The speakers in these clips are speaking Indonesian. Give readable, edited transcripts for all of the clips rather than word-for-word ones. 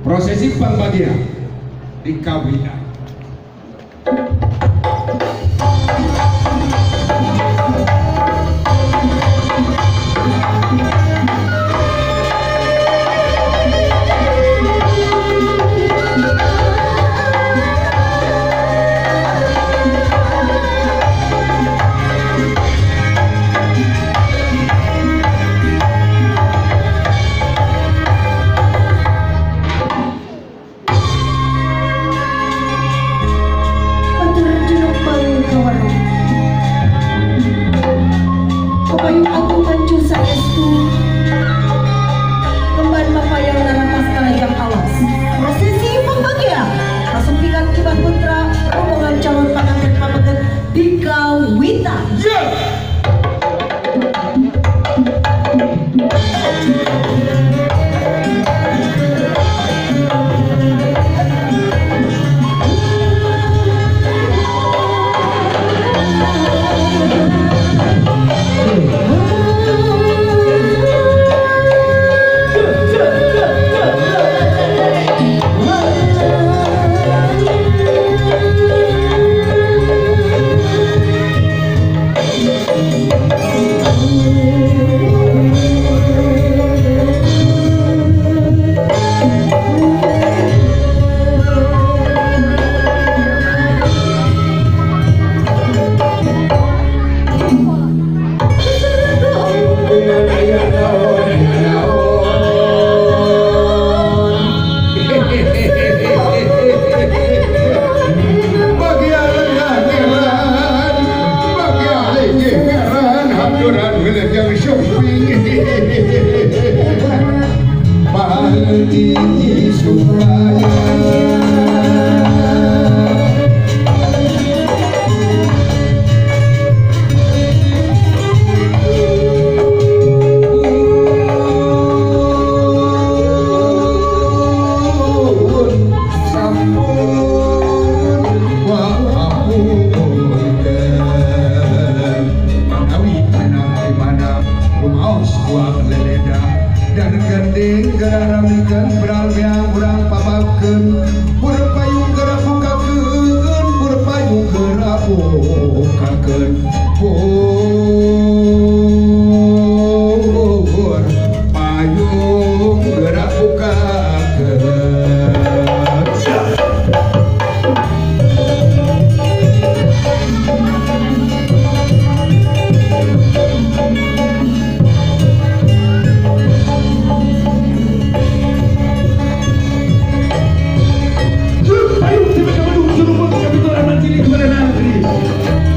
Prosesi pembagian di kawinan.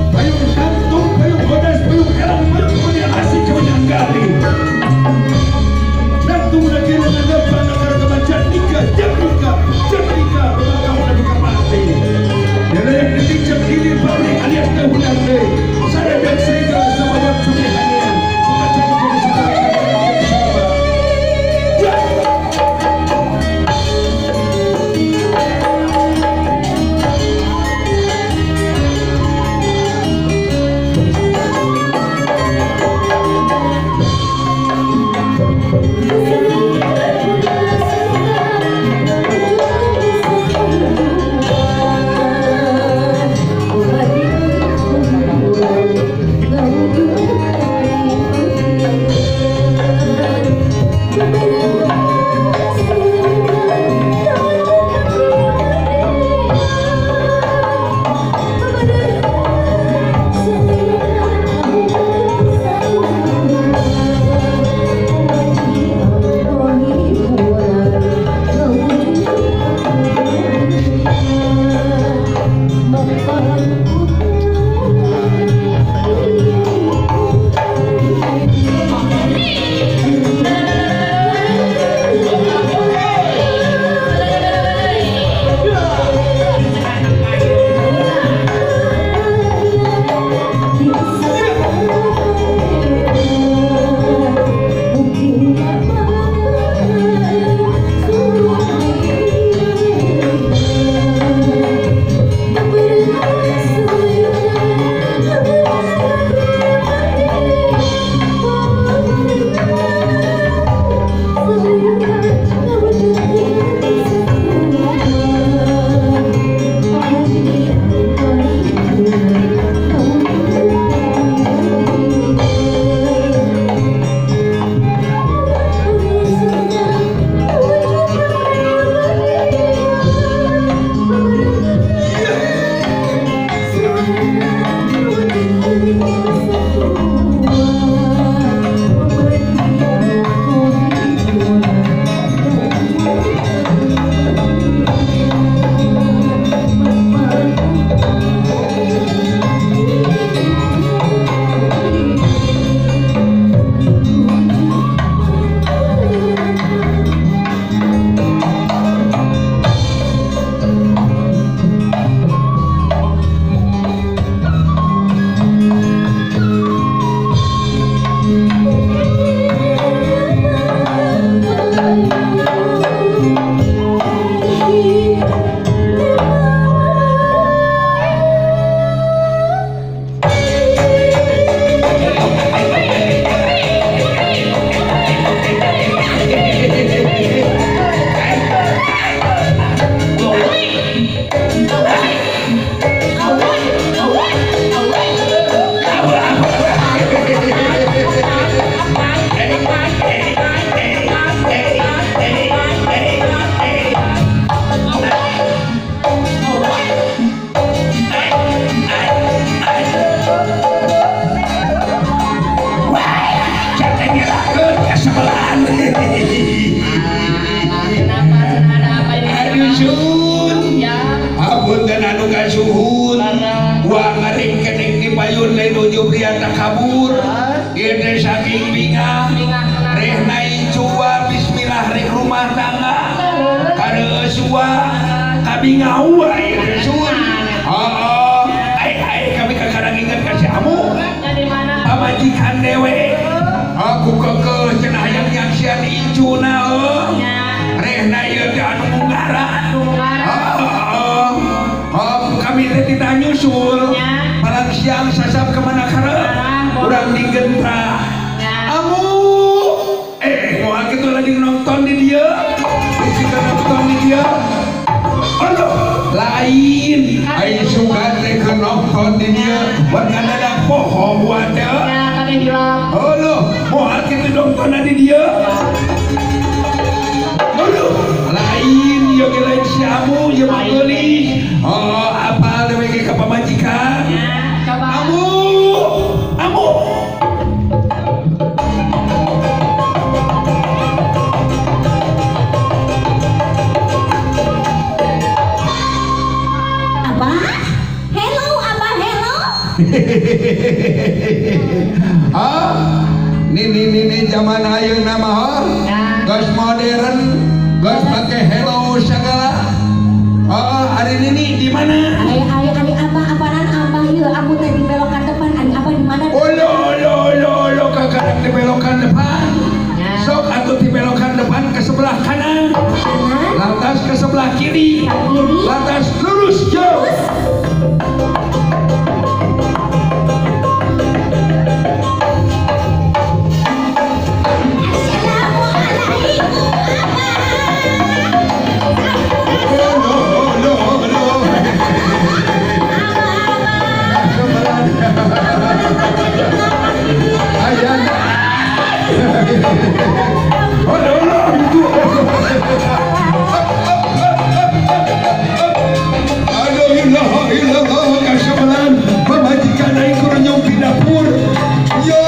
Payung santung, payung godas, Payun anu kasuhun gua ngaring kening di payun lain nuju priata kabur ieu saking bingang rehna icua bismillah rek rumah tangga kareus wa kabingaua ieu sun kami kadang ingat ka si Amu pamajikan dewe aku kekeh cenah hayang nyaksian icuna rehna ieu teh anu munggara kami teh tidak nyusul malam siang sasap kemana karep urang digentra Amu moal kitu lagi nonton di dia bisa nonton di dia aduh lain ai sugan teh ke nonton di dia buat ngadadak poho buat teh heuh moal kitu nonton di dia aduh lain ieu ge lain si Amu ieu mah geulis apa dewe ke pamajikan Amu Abah hello ini zaman ayeuna mah geus modern geus make hello segala hari ini di mana ari abah apanan abah ieu amu teh di belokan depan ari abah di mana lo kakak di belokan depan sok atuh di belokan depan ke sebelah kanan lantas ke sebelah kiri lantas lurus jauh pemajikan aing kurang nyong di dapur yo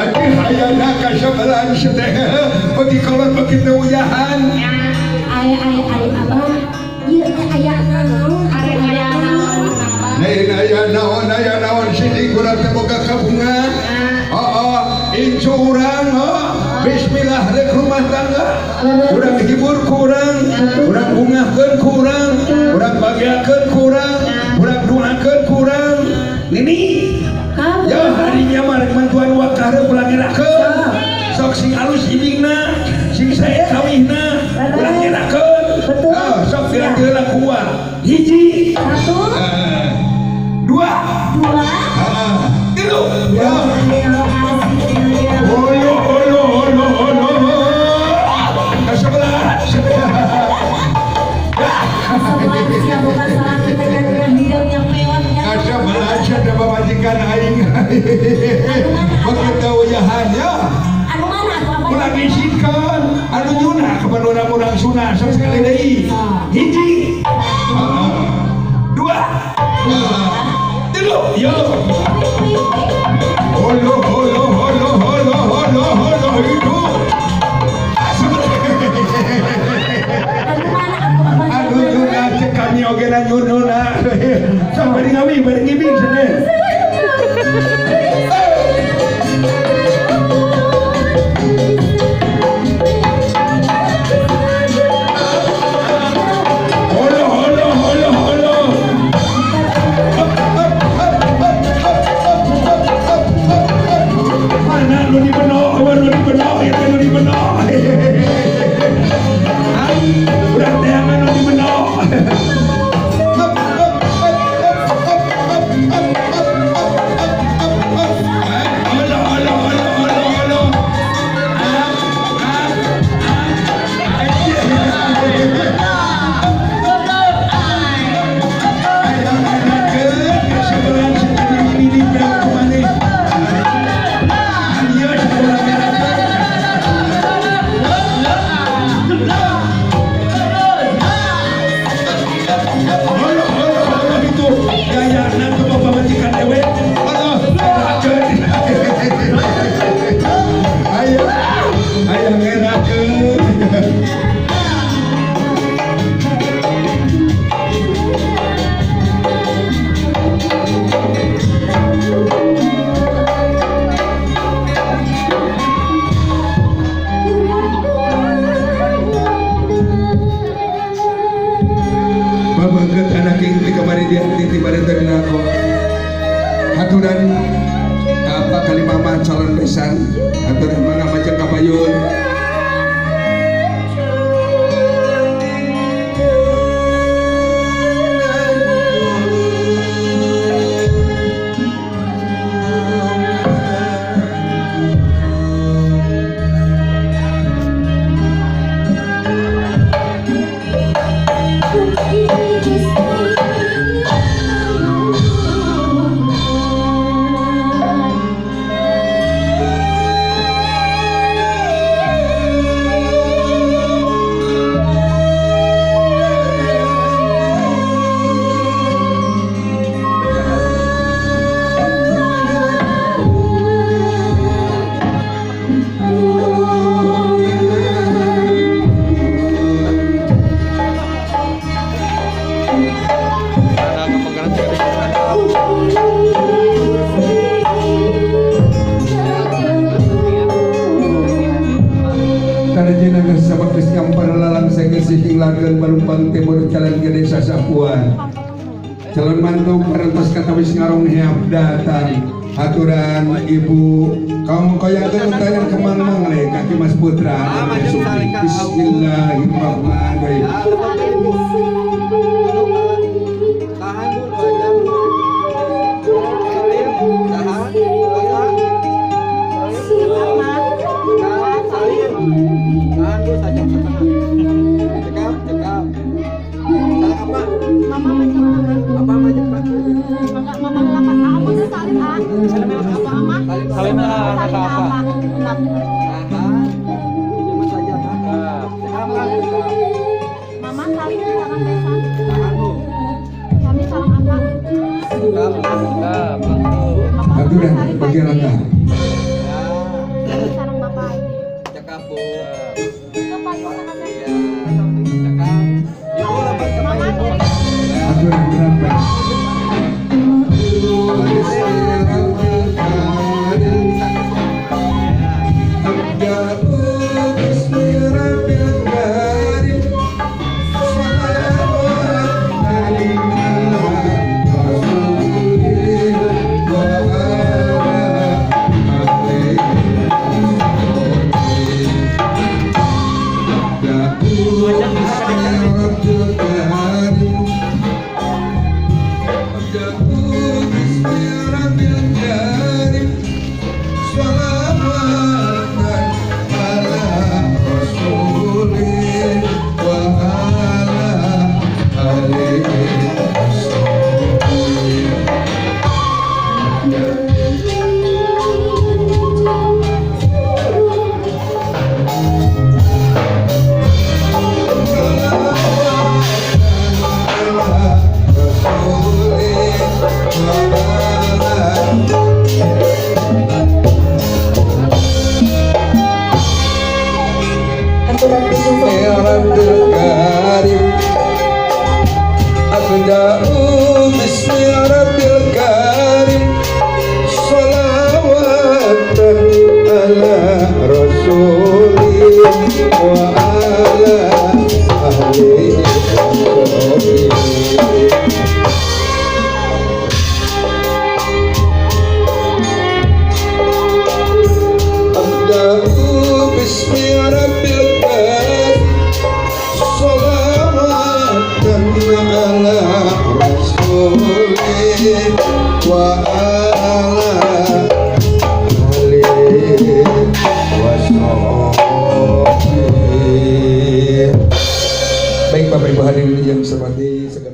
ayana ayana kasabalan sedeh bagi kolot begitu uyahan abah ieu teh aya naon aya naon sini kurang teh boga kabungan incu urang bismillah rek rumah tangga urang hibur kurang urang bungahkeun kurang urang bagiakeun kurang urang doakeun kurang nini ya harinya mah rek mantuan wakare pulang ngerakeun sok sing alus hidingna sing saya kawihna pulang ngerakeun sok pirang-pirang kuat hiji 1 2 3 pemajikan aing begitu uyahan ya anu mana atuh ulah ngisikan anu nyuna kepada orang sunah sekali deui hiji 2 3 yo holo itu aduh nyuna cek kami oge na nyuna sok bari ngibing cenah aturan apa kali mama calon besan aturan mana macam kapayun Lagan Balumpang Timur Jalan Gede Sasapuan calon mantu perentas kata wis ngarung hiap datang aturan ibu kamu koyak tanya kemana nih kaki Mas Putra Bismillahirrahmanirrahim tahan dulu aja tahan dulu saja aturan bagi langkah aturan berapa Baik Bapak Ibu hadirin yang saya hormati.